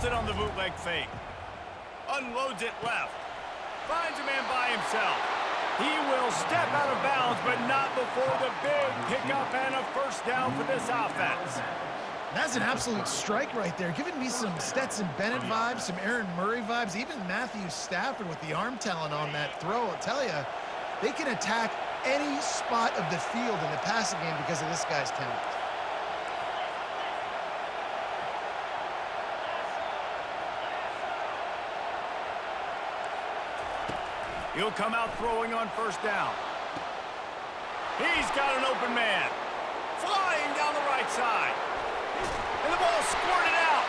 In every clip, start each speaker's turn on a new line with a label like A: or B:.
A: Calls it on the bootleg fake. Unloads it left. Finds a man by himself. He will step out of bounds, but not before the big pickup and a first down for this offense.
B: That's an absolute strike right there, giving me some Stetson Bennett vibes, some Aaron Murray vibes, even Matthew Stafford with the arm talent on that throw. I'll tell you, they can attack any spot of the field in the passing game because of this guy's talent.
A: He'll come out throwing on first down. He's got an open man. Flying down the right side. And the ball squirted out.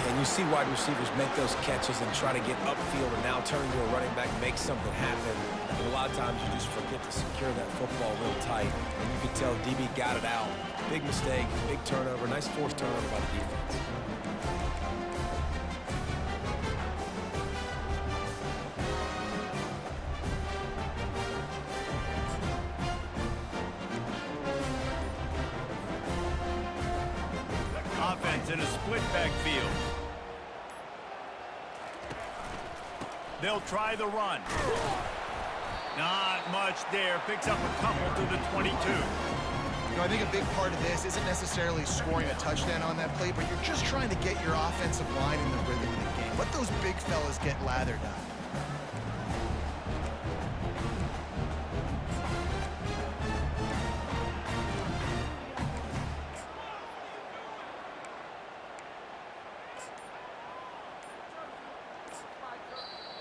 C: And you see wide receivers make those catches and try to get upfield and now turn into a running back, make something happen. And a lot of times you just forget to secure that football real tight. And you can tell DB got it out. Big mistake, big turnover, nice forced turnover by the defense.
A: Offense in a split backfield. They'll try the run. Not much there. Picks up a couple to the 22.
B: You know, I think a big part of this isn't necessarily scoring a touchdown on that play, but you're just trying to get your offensive line in the rhythm of the game. Let those big fellas get lathered up.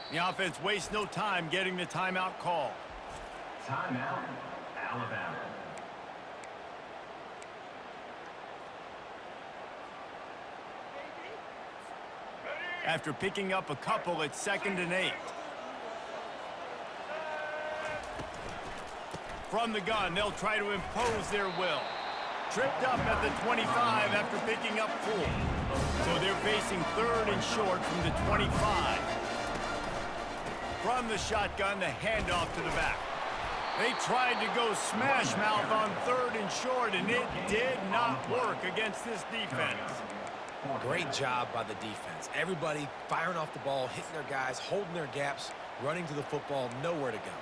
A: The offense wastes no time getting the timeout call.
D: Timeout, Alabama.
A: After picking up a couple, it's 2nd and 8. From the gun, they'll try to impose their will. Tripped up at the 25 after picking up 4. So they're facing 3rd and short from the 25. From the shotgun, the handoff to the back. They tried to go smash mouth on 3rd and short, and it did not work against this defense.
C: Great job by the defense. Everybody firing off the ball, hitting their guys, holding their gaps, running to the football, nowhere to go.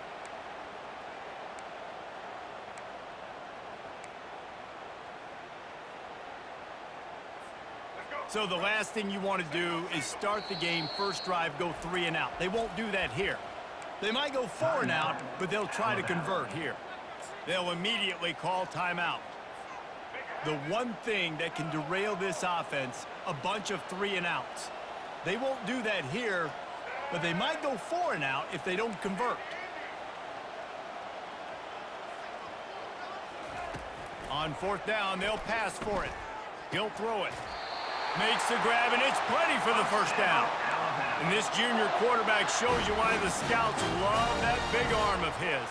A: So the last thing you want to do is start the game, first drive, go 3 and out. They won't do that here. They might go 4 and out, but they'll try to convert here. They'll immediately call timeout. The one thing that can derail this offense, a bunch of 3 and outs. They won't do that here, but they might go 4 and out if they don't convert. On 4th down, they'll pass for it. He'll throw it. Makes the grab, and it's plenty for the first down. And this junior quarterback shows you why the scouts love that big arm of his.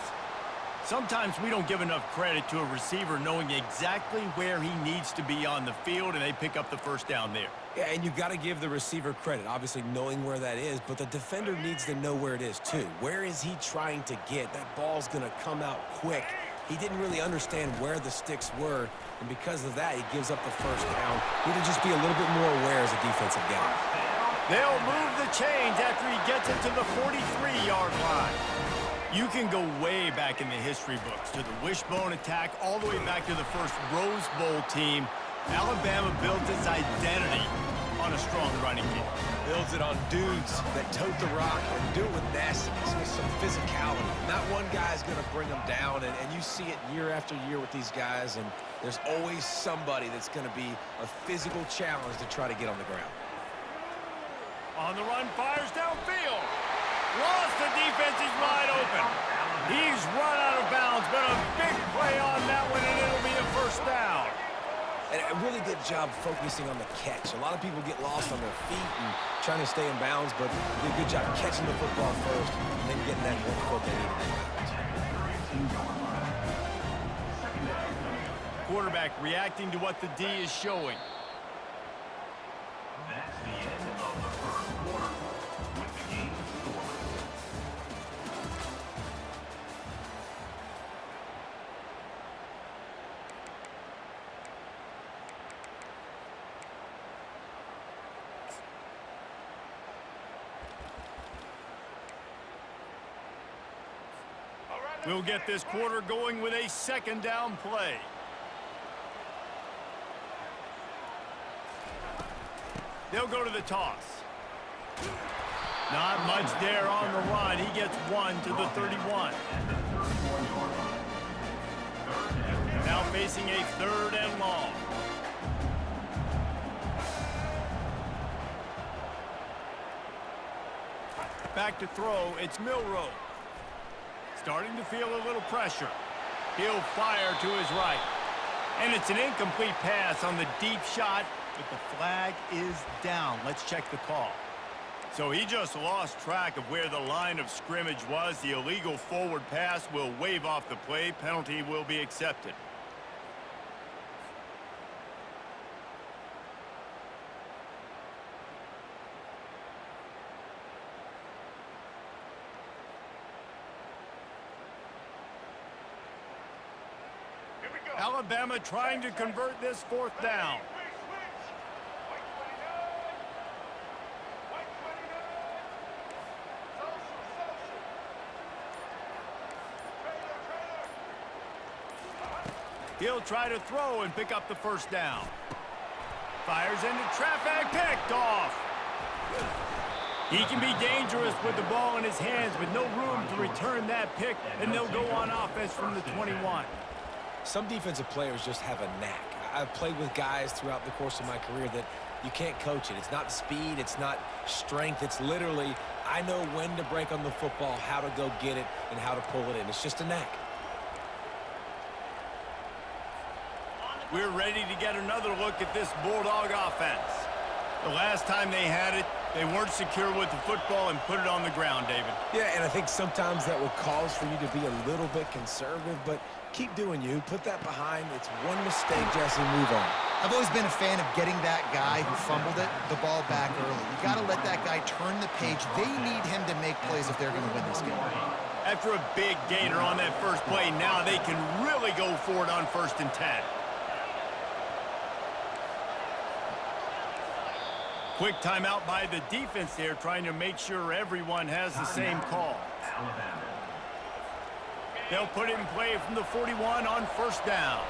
A: Sometimes we don't give enough credit to a receiver knowing exactly where he needs to be on the field, and they pick up the first down there.
C: Yeah, and you got to give the receiver credit, obviously knowing where that is, but the defender needs to know where it is too. Where is he trying to get? That ball's going to come out quick. He didn't really understand where the sticks were, and because of that, he gives up the first down. Need to just be a little bit more aware as a defensive guy.
A: They'll move the chains after he gets it to the 43-yard line. You can go way back in the history books to the wishbone attack, all the way back to the first Rose Bowl team. Alabama built its identity on a strong running game.
C: Builds it on dudes that tote the rock and do it with nastiness, with some physicality. Not one guy's going to bring them down, and you see it year after year with these guys, and there's always somebody that's going to be a physical challenge to try to get on the ground.
A: On the run, fires downfield. Lost the defense, he's wide open. He's run out of bounds, but a big play on that one, and it'll be a first down.
C: And a really good job focusing on the catch. A lot of people get lost on their feet and trying to stay in bounds, but did a good job catching the football first and then getting that one foot they needed in bounds.
A: Quarterback reacting to what the D is showing.
D: That's the end of the first quarter with the game scoreless.
A: We'll get this quarter going with a second down play. They'll go to the toss. Not much there on the run. He gets one to the 31. Now facing a third and long. Back to throw, it's Milroe. Starting to feel a little pressure. He'll fire to his right. And it's an incomplete pass on the deep shot, but the flag is down. Let's check the call. So he just lost track of where the line of scrimmage was. The illegal forward pass will wave off the play. Penalty will be accepted. Alabama trying to convert this fourth down. He'll try to throw and pick up the first down. Fires into traffic, picked off. He can be dangerous with the ball in his hands, but no room to return that pick, and they'll go on offense from the 21.
C: Some defensive players just have a knack. I've played with guys throughout the course of my career that you can't coach it. It's not speed, it's not strength. It's literally, I know when to break on the football, how to go get it, and how to pull it in. It's just a knack.
A: We're ready to get another look at this Bulldog offense. The last time they had it, they weren't secure with the football and put it on the ground, David.
C: Yeah, and I think sometimes that will cause for you to be a little bit conservative, but keep doing you. Put that behind. It's one mistake, Jesse, move on.
B: I've always been a fan of getting that guy who fumbled it, the ball back early. You got to let that guy turn the page. They need him to make plays if they're going to win this game.
A: After a big gainer on that first play, now they can really go for it on 1st and 10. Quick timeout by the defense there, trying to make sure everyone has the same call. They'll put it in play from the 41 on 1st down.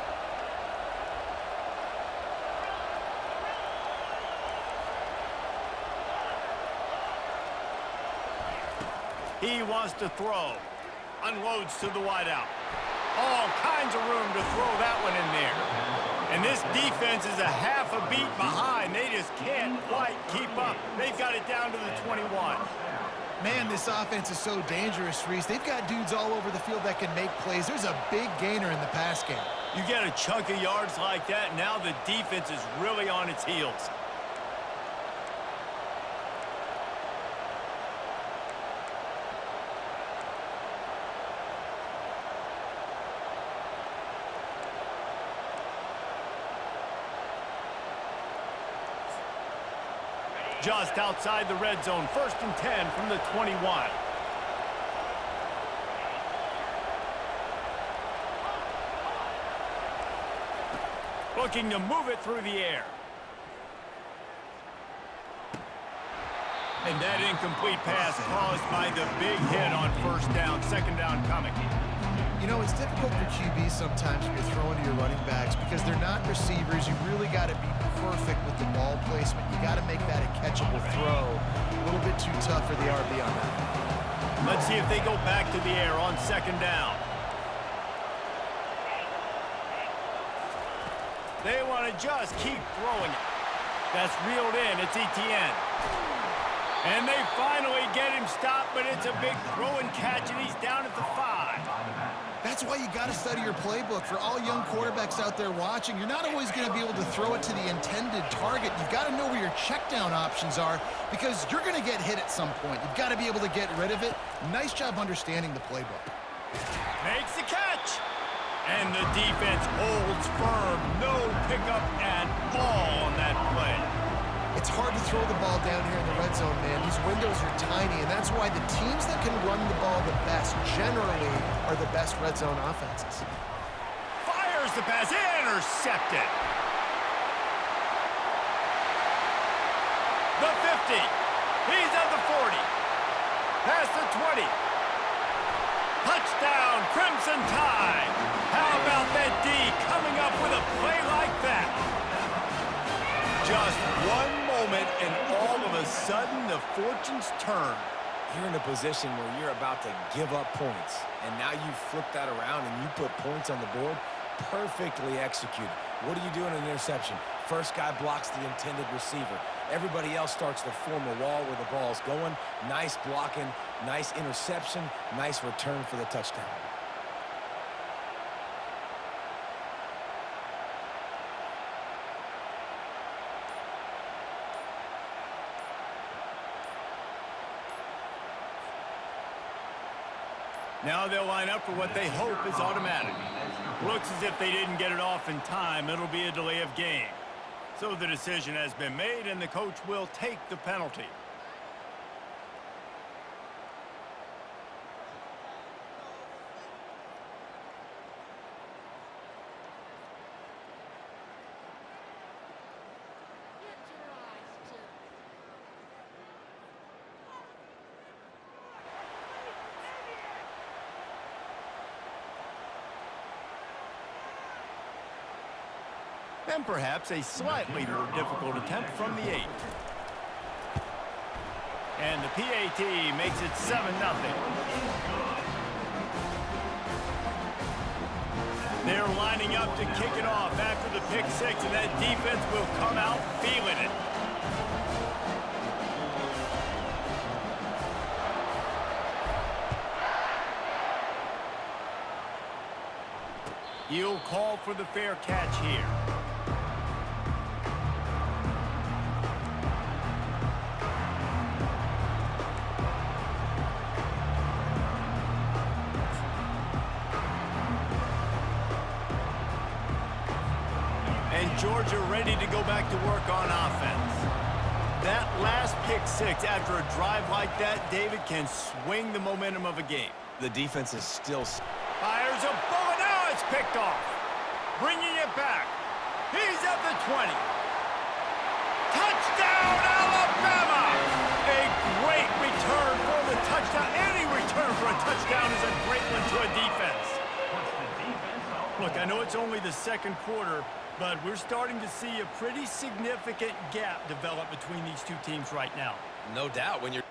A: He wants to throw. Unloads to the wideout. All kinds of room to throw that one in there. And this defense is a half a beat behind. They just can't quite keep up. They've got it down to the 21.
B: Man, this offense is so dangerous, Reese. They've got dudes all over the field that can make plays. There's a big gainer in the pass game.
A: You get a chunk of yards like that, now the defense is really on its heels. Just outside the red zone, 1st and 10 from the 21. Looking to move it through the air. And that incomplete pass caused by the big hit on 1st down, 2nd down coming.
B: You know, it's difficult for QBs sometimes when you're throwing to your running backs because they're not receivers. You really got to be perfect with the ball placement. You got to make that a catchable throw. A little bit too tough for the RB on that.
A: Let's see if they go back to the air on 2nd down. They want to just keep throwing it. That's reeled in. It's Etienne. And they finally get him stopped, but it's a big throw and catch, and he's down at the 5.
B: That's why you got to study your playbook. For all young quarterbacks out there watching, you're not always going to be able to throw it to the intended target. You've got to know where your check down options are because you're going to get hit at some point. You've got to be able to get rid of it. Nice job understanding the playbook.
A: Makes the catch. And the defense holds firm. No pickup at all on that play.
B: It's hard to throw the ball down here in the red zone, man. These windows are tiny, and that's why the teams that can run the ball the best generally are the best red zone offenses.
A: Fires the pass, intercepted. The 50. He's at the 40. Past the 20. Touchdown, Crimson Tide! How about that D coming up with a play like that? Just one moment, and all of a sudden, the fortunes turn.
C: You're in a position where you're about to give up points, and now you flip that around and you put points on the board. Perfectly executed. What do you do in an interception? First guy blocks the intended receiver. Everybody else starts to form a wall where the ball's going. Nice blocking, nice interception, nice return for the touchdown.
A: Now they'll line up for what they hope is automatic. Looks as if they didn't get it off in time. It'll be a delay of game. So the decision has been made, and the coach will take the penalty. And perhaps a slightly more difficult attempt from the 8. And the PAT makes it 7-0. They're lining up to kick it off after the pick 6, and that defense will come out feeling it. He'll call for the fair catch here. And Georgia ready to go back to work on offense. That last pick 6 after a drive like that, David, can swing the momentum of a game.
C: The defense is still...
A: Fires a bullet. Now it's picked off. Bringing it back. He's at the 20. Touchdown, Alabama! A great return for the touchdown. Any return for a touchdown is a great one to a defense. Look, I know it's only the second quarter, but we're starting to see a pretty significant gap develop between these two teams right now.
C: No doubt when you're...